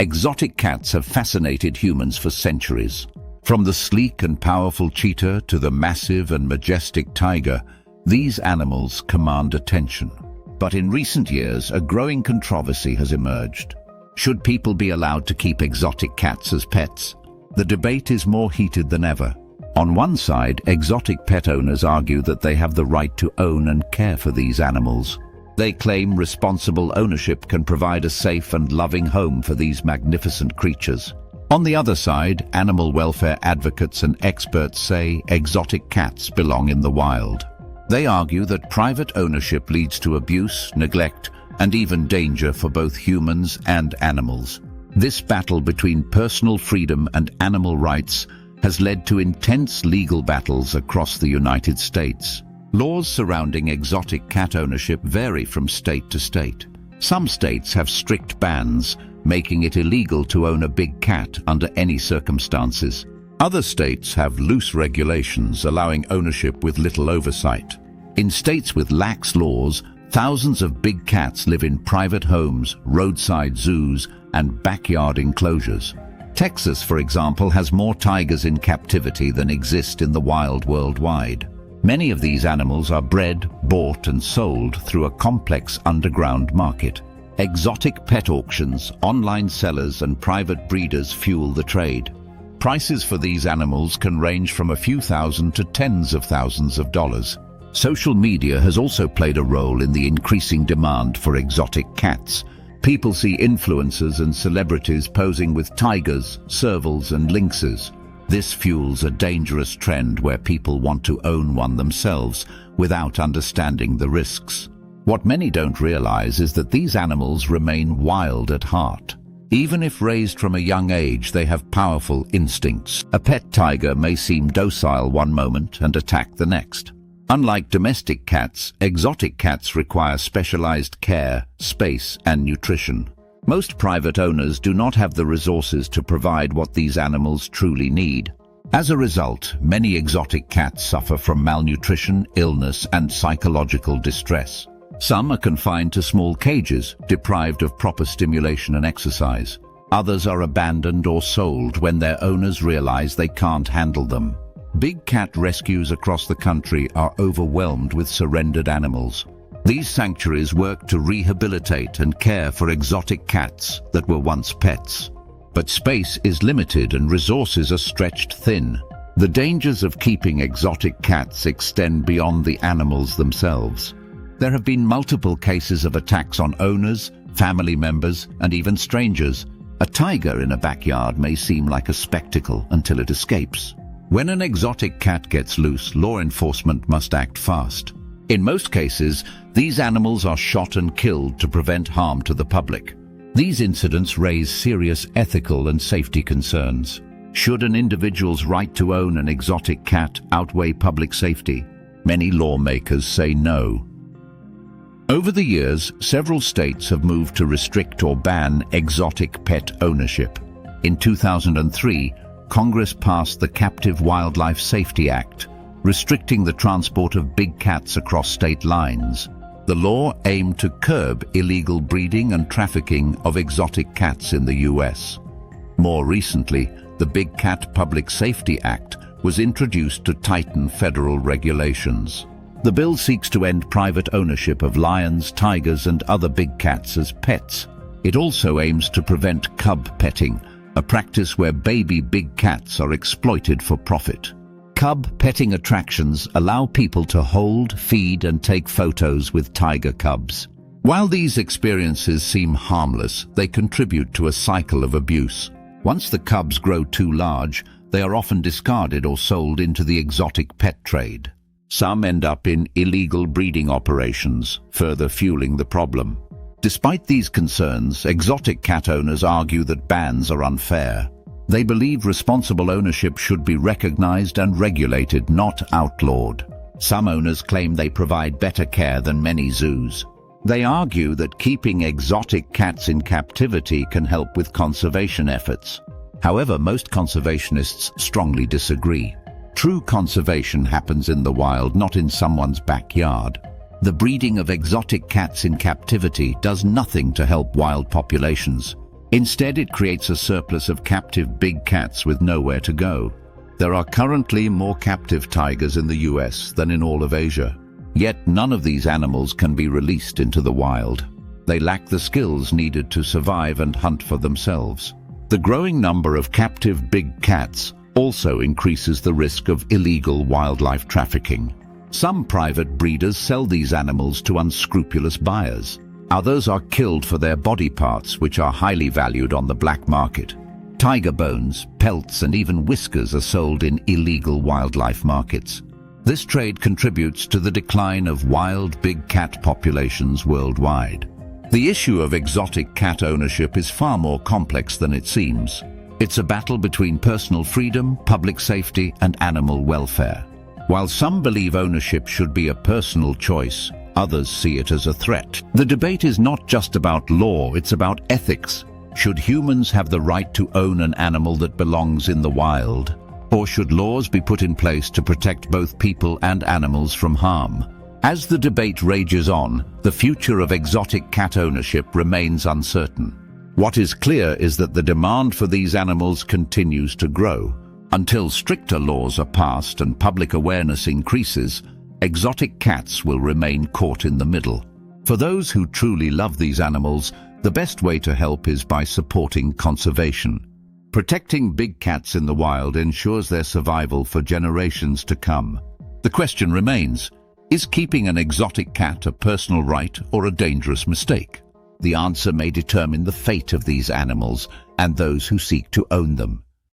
Exotic cats have fascinated humans for centuries. From the sleek and powerful cheetah to the massive and majestic tiger, these animals command attention. But in recent years, a growing controversy has emerged. Should people be allowed to keep exotic cats as pets? The debate is more heated than ever. On one side, exotic pet owners argue that they have the right to own and care for these animals. They claim responsible ownership can provide a safe and loving home for these magnificent creatures. On the other side, animal welfare advocates and experts say exotic cats belong in the wild. They argue that private ownership leads to abuse, neglect, and even danger for both humans and animals. This battle between personal freedom and animal rights has led to intense legal battles across the United States. Laws surrounding exotic cat ownership vary from state to state. Some states have strict bans, making it illegal to own a big cat under any circumstances. Other states have loose regulations allowing ownership with little oversight. In states with lax laws, thousands of big cats live in private homes, roadside zoos, and backyard enclosures. Texas, for example, has more tigers in captivity than exist in the wild worldwide. Many of these animals are bred, bought, and sold through a complex underground market. Exotic pet auctions, online sellers, and private breeders fuel the trade. Prices for these animals can range from a few thousand to tens of thousands of dollars. Social media has also played a role in the increasing demand for exotic cats. People see influencers and celebrities posing with tigers, servals, and lynxes. This fuels a dangerous trend where people want to own one themselves without understanding the risks. What many don't realize is that these animals remain wild at heart. Even if raised from a young age, they have powerful instincts. A pet tiger may seem docile one moment and attack the next. Unlike domestic cats, exotic cats require specialized care, space, and nutrition. Most private owners do not have the resources to provide what these animals truly need. As a result, many exotic cats suffer from malnutrition, illness, and psychological distress. Some are confined to small cages, deprived of proper stimulation and exercise. Others are abandoned or sold when their owners realize they can't handle them. Big cat rescues across the country are overwhelmed with surrendered animals. These sanctuaries work to rehabilitate and care for exotic cats that were once pets. But space is limited and resources are stretched thin. The dangers of keeping exotic cats extend beyond the animals themselves. There have been multiple cases of attacks on owners, family members, and even strangers. A tiger in a backyard may seem like a spectacle until it escapes. When an exotic cat gets loose, law enforcement must act fast. In most cases, these animals are shot and killed to prevent harm to the public. These incidents raise serious ethical and safety concerns. Should an individual's right to own an exotic cat outweigh public safety? Many lawmakers say no. Over the years, several states have moved to restrict or ban exotic pet ownership. In 2003, Congress passed the Captive Wildlife Safety Act, restricting the transport of big cats across state lines. The law aimed to curb illegal breeding and trafficking of exotic cats in the US. More recently, the Big Cat Public Safety Act was introduced to tighten federal regulations. The bill seeks to end private ownership of lions, tigers, and other big cats as pets. It also aims to prevent cub petting, a practice where baby big cats are exploited for profit. Cub petting attractions allow people to hold, feed, and take photos with tiger cubs. While these experiences seem harmless, they contribute to a cycle of abuse. Once the cubs grow too large, they are often discarded or sold into the exotic pet trade. Some end up in illegal breeding operations, further fueling the problem. Despite these concerns, exotic cat owners argue that bans are unfair. They believe responsible ownership should be recognized and regulated, not outlawed. Some owners claim they provide better care than many zoos. They argue that keeping exotic cats in captivity can help with conservation efforts. However, most conservationists strongly disagree. True conservation happens in the wild, not in someone's backyard. The breeding of exotic cats in captivity does nothing to help wild populations. Instead, it creates a surplus of captive big cats with nowhere to go. There are currently more captive tigers in the US than in all of Asia. Yet none of these animals can be released into the wild. They lack the skills needed to survive and hunt for themselves. The growing number of captive big cats also increases the risk of illegal wildlife trafficking. Some private breeders sell these animals to unscrupulous buyers. Others are killed for their body parts, which are highly valued on the black market. Tiger bones, pelts, and even whiskers are sold in illegal wildlife markets. This trade contributes to the decline of wild big cat populations worldwide. The issue of exotic cat ownership is far more complex than it seems. It's a battle between personal freedom, public safety, and animal welfare. While some believe ownership should be a personal choice, others see it as a threat. The debate is not just about law, it's about ethics. Should humans have the right to own an animal that belongs in the wild? Or should laws be put in place to protect both people and animals from harm? As the debate rages on, the future of exotic cat ownership remains uncertain. What is clear is that the demand for these animals continues to grow. Until stricter laws are passed and public awareness increases, exotic cats will remain caught in the middle. For those who truly love these animals, the best way to help is by supporting conservation. Protecting big cats in the wild ensures their survival for generations to come. The question remains, is keeping an exotic cat a personal right or a dangerous mistake? The answer may determine the fate of these animals and those who seek to own them.